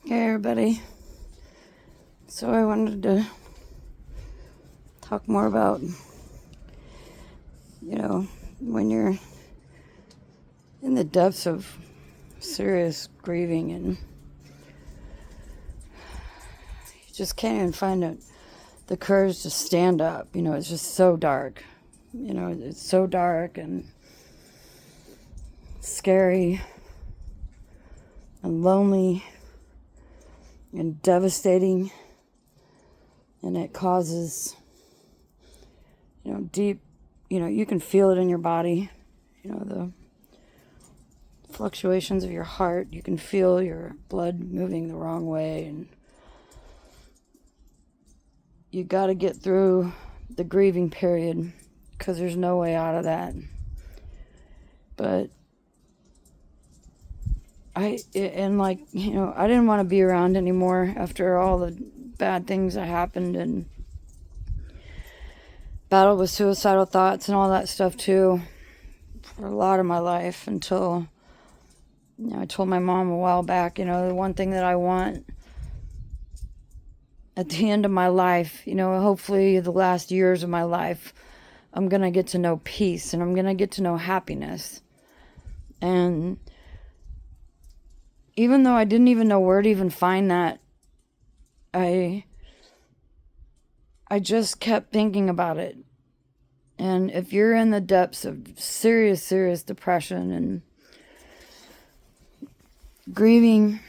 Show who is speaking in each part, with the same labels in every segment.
Speaker 1: Hey everybody. So I wanted to talk more about, when you're in the depths of serious grieving and you just can't even find the courage to stand up. It's just so dark. It's so dark and scary and lonely and devastating, and it causes deep, you can feel it in your body, the fluctuations of your heart. You can feel your blood moving the wrong way, and you got to get through the grieving period because there's no way out of that. But I didn't want to be around anymore after all the bad things that happened and battled with suicidal thoughts and all that stuff too for a lot of my life until, I told my mom a while back, the one thing that I want at the end of my life, hopefully the last years of my life, I'm going to get to know peace and I'm going to get to know happiness. And even though I didn't even know where to even find that, I just kept thinking about it. And if you're in the depths of serious, serious depression and grieving,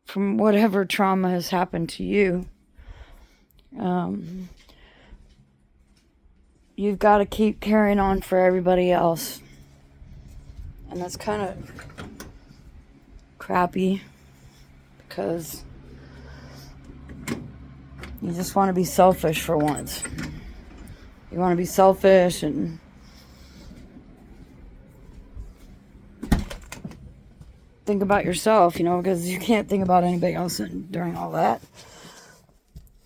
Speaker 1: from whatever trauma has happened to you, you've got to keep carrying on for everybody else. And that's kind of crappy because you just want to be selfish for once. You want to be selfish and think about yourself, because you can't think about anybody else during all that.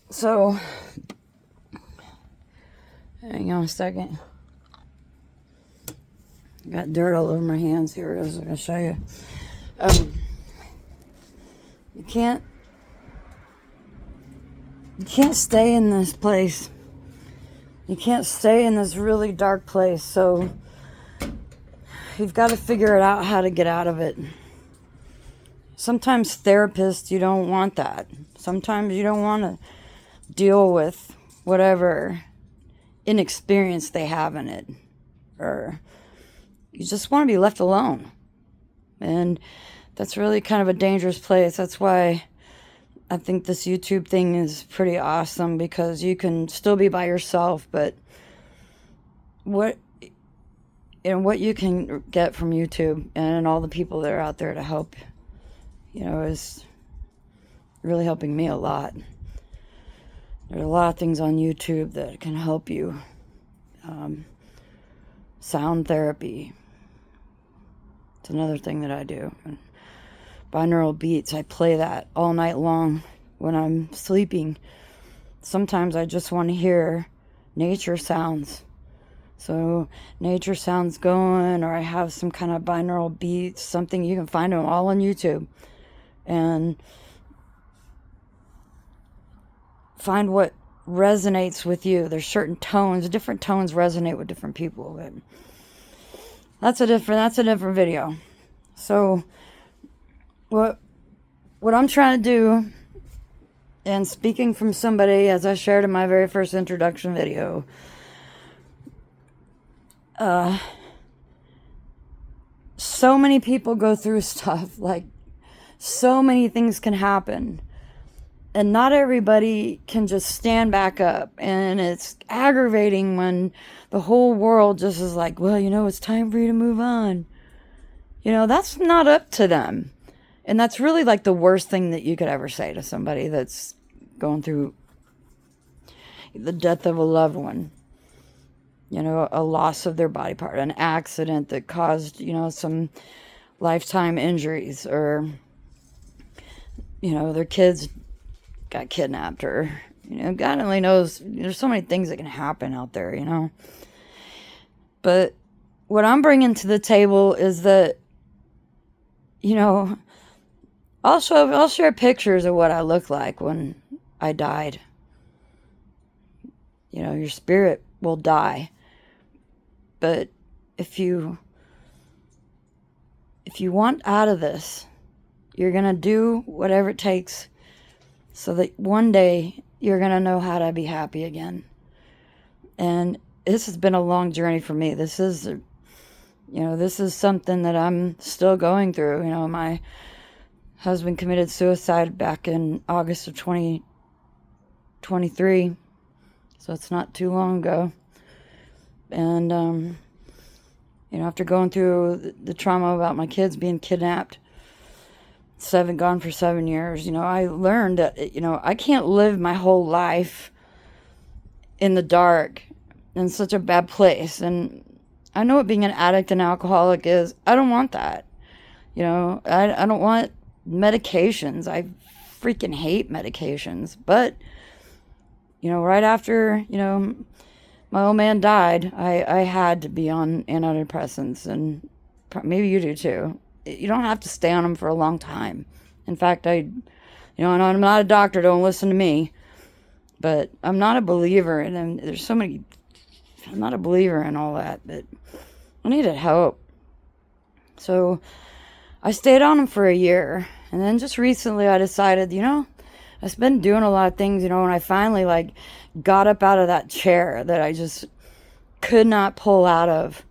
Speaker 1: So, hang on a second. I got dirt all over my hands. Here it is. I'm going to show you. You can't stay in this place. You can't stay in this really dark place. So you've got to figure it out how to get out of it. Sometimes therapists, you don't want that. Sometimes you don't want to deal with whatever inexperience they have in it. Or you just want to be left alone. And that's really kind of a dangerous place. That's why I think this YouTube thing is pretty awesome, because you can still be by yourself, but what you can get from YouTube and all the people that are out there to help, is really helping me a lot. There's a lot of things on YouTube that can help you. Sound therapy. It's another thing that I do. And binaural beats, I play that all night long when I'm sleeping. Sometimes I just want to hear nature sounds. So nature sounds going, or I have some kind of binaural beats, something. You can find them all on YouTube. And find what resonates with you. There's certain tones, different tones resonate with different people. But that's a different video. So what I'm trying to do, and speaking from somebody, as I shared in my very first introduction video, so many people go through stuff, like so many things can happen, and not everybody can just stand back up. And it's aggravating when the whole world just is like, well, it's time for you to move on. That's not up to them. And that's really like the worst thing that you could ever say to somebody that's going through the death of a loved one. A loss of their body part, an accident that caused, some lifetime injuries, or, their kids got kidnapped, or, God only knows. There's so many things that can happen out there, But what I'm bringing to the table is that you know, I'll share pictures of what I look like when I died. You know, your spirit will die. But if you want out of this, you're going to do whatever it takes so that one day you're going to know how to be happy again. And this has been a long journey for me. This is, this is something that I'm still going through. You know, my husband committed suicide back in August of 2023. So it's not too long ago. And, after going through the trauma about my kids being kidnapped, gone for 7 years, I learned that, I can't live my whole life in the dark in such a bad place. And I know what being an addict and alcoholic is. I don't want that. I don't want medications. I freaking hate medications. But, right after, my old man died, I had to be on antidepressants, and maybe you do too. You don't have to stay on them for a long time. In fact, and I'm not a doctor, don't listen to me, but I'm not a believer in them. I'm not a believer in all that, but I needed help. So I stayed on them for a year, and then just recently I decided, I've been doing a lot of things, and I finally got up out of that chair that I just could not pull out of.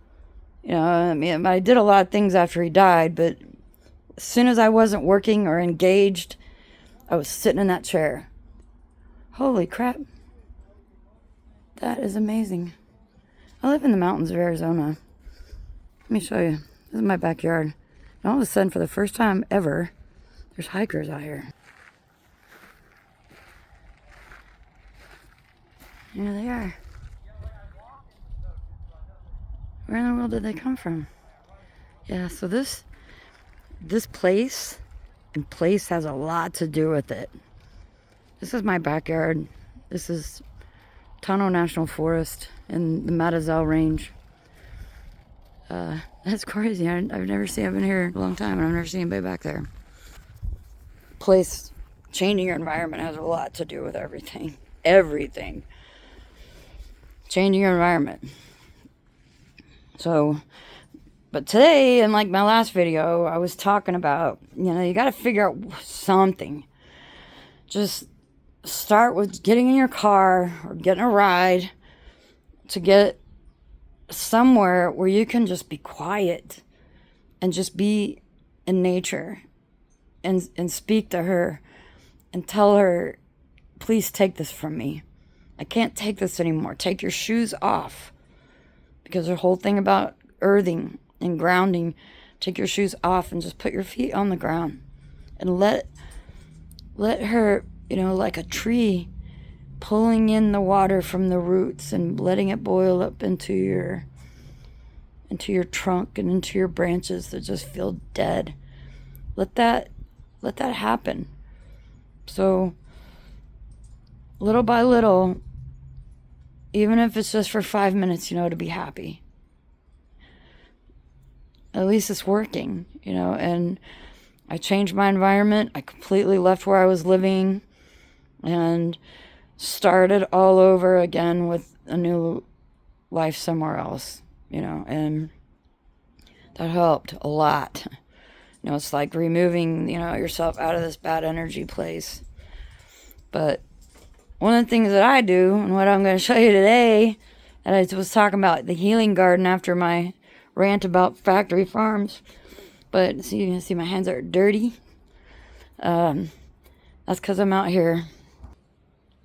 Speaker 1: I did a lot of things after he died, but as soon as I wasn't working or engaged, I was sitting in that chair. Holy crap. That is amazing. I live in the mountains of Arizona. Let me show you. This is my backyard. And all of a sudden, for the first time ever, there's hikers out here. Here they are. Where in the world did they come from? Yeah, so this place, and place has a lot to do with it. This is my backyard. This is Tonto National Forest in the Matazal Range. That's crazy. I've been here a long time, and I've never seen anybody back there. Place, changing your environment has a lot to do with everything. Everything. Changing your environment. So, but today, in my last video, I was talking about, you got to figure out something. Just start with getting in your car or getting a ride to get somewhere where you can just be quiet and just be in nature and speak to her and tell her, please take this from me. I can't take this anymore. Take your shoes off. Because the whole thing about earthing and grounding, take your shoes off and just put your feet on the ground. And let her, like a tree, pulling in the water from the roots and letting it boil up into your trunk and into your branches that just feel dead. Let that happen. So, little by little, even if it's just for 5 minutes, to be happy. At least it's working, and I changed my environment. I completely left where I was living and started all over again with a new life somewhere else, and that helped a lot. It's like removing, yourself out of this bad energy place. But one of the things that I do, and what I'm going to show you today, and I was talking about the healing garden after my rant about factory farms, but see, you can see my hands are dirty. That's because I'm out here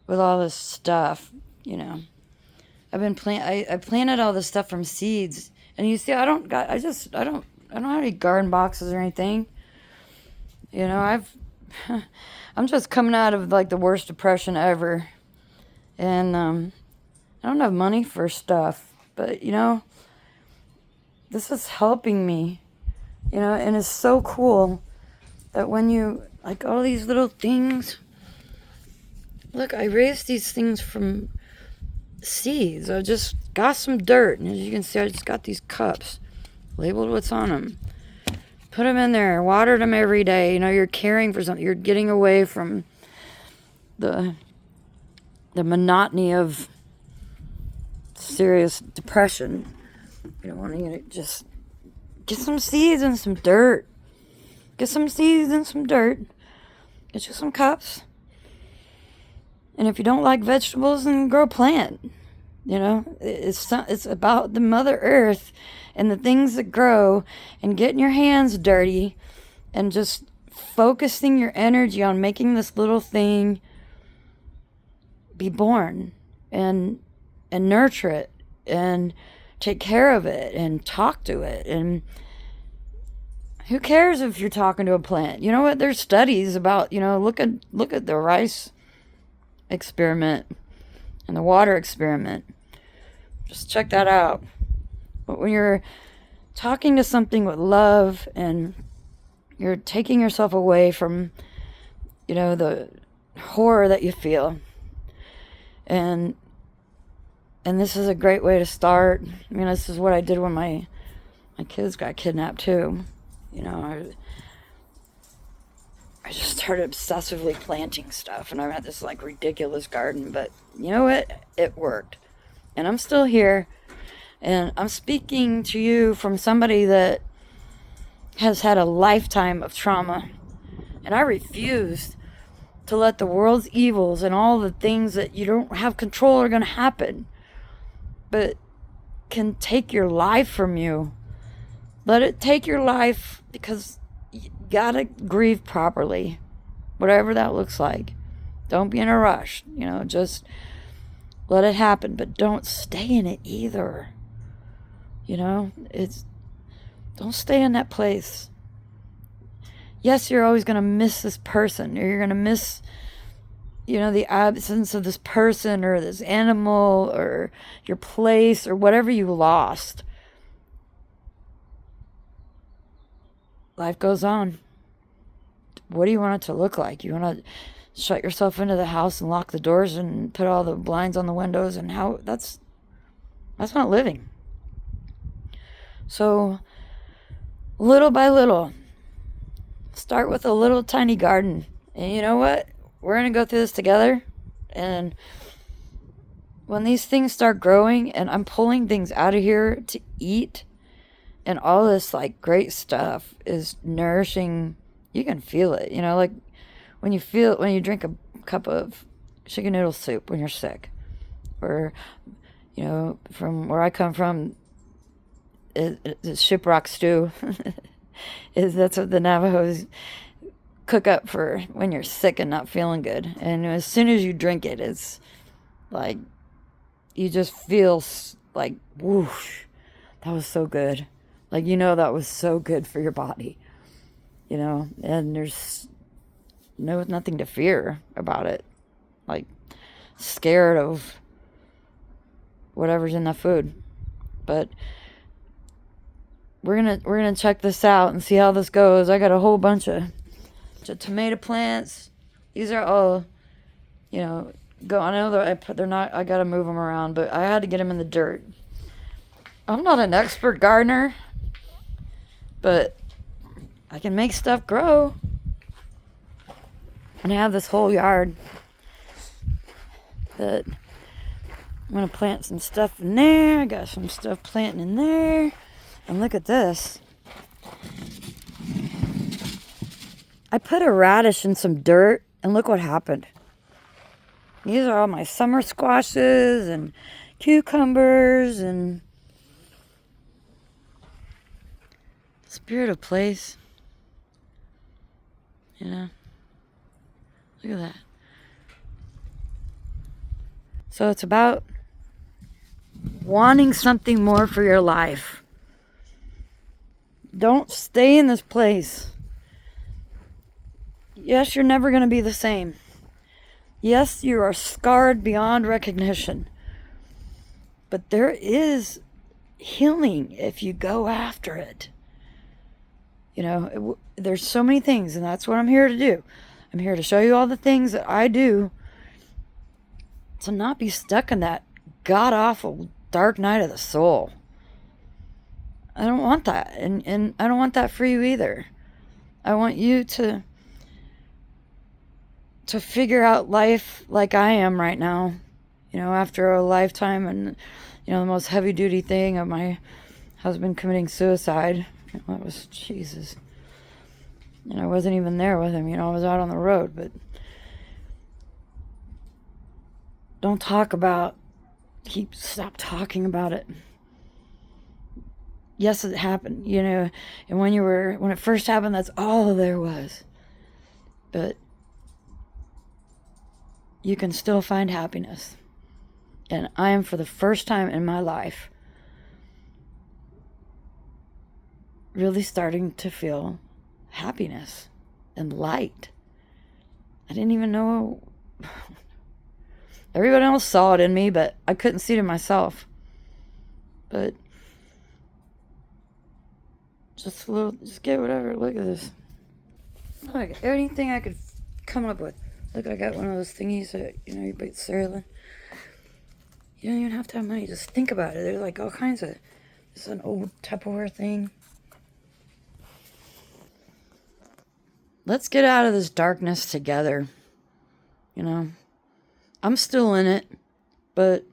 Speaker 1: with all this stuff, I've been I planted all this stuff from seeds, and you see, I don't have any garden boxes or anything. I'm just coming out of the worst depression ever, and I don't have money for stuff, but this is helping me, and it's so cool that when you all these little things. Look, I raised these things from seeds. I just got some dirt, and as you can see, I just got these cups labeled what's on them. Put them in there. Water them every day. You know, you're caring for something. You're getting away from the monotony of serious depression. You don't want to just get some seeds and some dirt. Get some seeds and some dirt. Get you some cups. And if you don't like vegetables, then grow a plant. You know, it's about the Mother Earth and the things that grow, and getting your hands dirty and just focusing your energy on making this little thing be born and nurture it and take care of it and talk to it. And who cares if you're talking to a plant? You know what? There's studies about, you know, look at the rice experiment and the water experiment. Just check that out. But when you're talking to something with love and you're taking yourself away from, you know, the horror that you feel, and this is a great way to start. I mean, this is what I did when my kids got kidnapped too. You know, I just started obsessively planting stuff, and I had this like ridiculous garden, but you know what? It worked. And I'm still here, and I'm speaking to you from somebody that has had a lifetime of trauma, and I refuse to let the world's evils and all the things that you don't have control are going to happen, but can take your life from you. Let it take your life, because you gotta grieve properly, whatever that looks like. Don't be in a rush, you know, just let it happen, but don't stay in it either. You know, don't stay in that place. Yes, you're always going to miss this person, or you're going to miss, you know, the absence of this person or this animal or your place or whatever you lost. Life goes on. What do you want it to look like? You want to shut yourself into the house and lock the doors and put all the blinds on the windows, and how that's not living. So little by little, start with a little tiny garden. And you know what? We're going to go through this together. And when these things start growing and I'm pulling things out of here to eat, and all this like great stuff is nourishing, you can feel it, you know, like when you drink a cup of chicken noodle soup when you're sick, or, you know, from where I come from, it's shiprock stew. That's what the Navajos cook up for when you're sick and not feeling good. And as soon as you drink it, it's like you just feel like, whoosh, that was so good. Like, you know, that was so good for your body, you know, and there's nothing to fear about it. Like, scared of whatever's in that food. But we're gonna check this out and see how this goes. I got a whole bunch of tomato plants. These are all, you know, I know that they're not. I gotta move them around, but I had to get them in the dirt. I'm not an expert gardener, but I can make stuff grow. And I have this whole yard that I'm going to plant some stuff in there. I got some stuff planting in there. And look at this. I put a radish in some dirt, and look what happened. These are all my summer squashes and cucumbers and spirit of place. You know? Look at that. So it's about wanting something more for your life. Don't stay in this place. Yes, you're never going to be the same. Yes, you are scarred beyond recognition. But there is healing if you go after it. You know, there's so many things, and that's what I'm here to do. I'm here to show you all the things that I do to not be stuck in that god-awful dark night of the soul. I don't want that. And I don't want that for you either. I want you to figure out life like I am right now. After a lifetime and, the most heavy duty thing of my husband committing suicide. That was, Jesus. And I wasn't even there with him, I was out on the road. But don't talk about, stop talking about it. Yes, it happened, and when it first happened, that's all there was. But you can still find happiness. And I am, for the first time in my life, really starting to feel happiness and light. I didn't even know. Everybody else saw it in me, but I couldn't see it in myself. But just get whatever. Look at this. Look, anything I could come up with. Look, I got one of those thingies that, you put cereal in. You don't even have to have money. Just think about it. There's like all kinds of... This is an old Tupperware thing. Let's get out of this darkness together. I'm still in it, but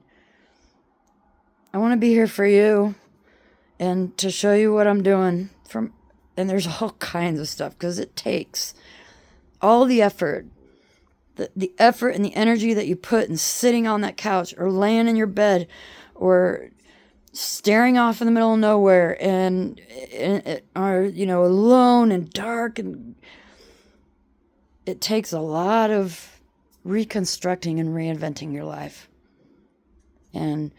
Speaker 1: I want to be here for you and to show you what I'm doing. And there's all kinds of stuff, because it takes all the effort, the effort and the energy that you put in sitting on that couch or laying in your bed or staring off in the middle of nowhere and alone and dark. And it takes a lot of reconstructing and reinventing your life. And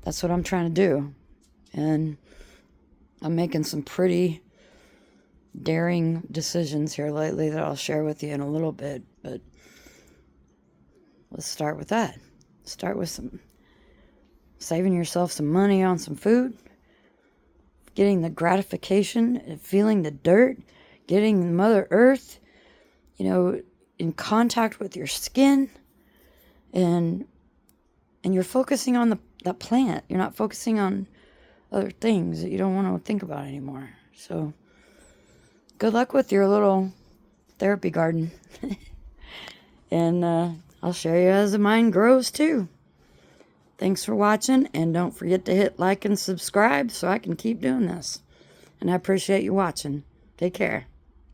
Speaker 1: that's what I'm trying to do. And I'm making some pretty daring decisions here lately that I'll share with you in a little bit. But let's start with that. Start with saving yourself some money on some food, getting the gratification, feeling the dirt, getting Mother Earth, in contact with your skin, and you're focusing on the plant. You're not focusing on other things that you don't want to think about anymore. So good luck with your little therapy garden. And I'll share you as mine grows too. Thanks for watching, and don't forget to hit like and subscribe so I can keep doing this. And I appreciate you watching. Take care.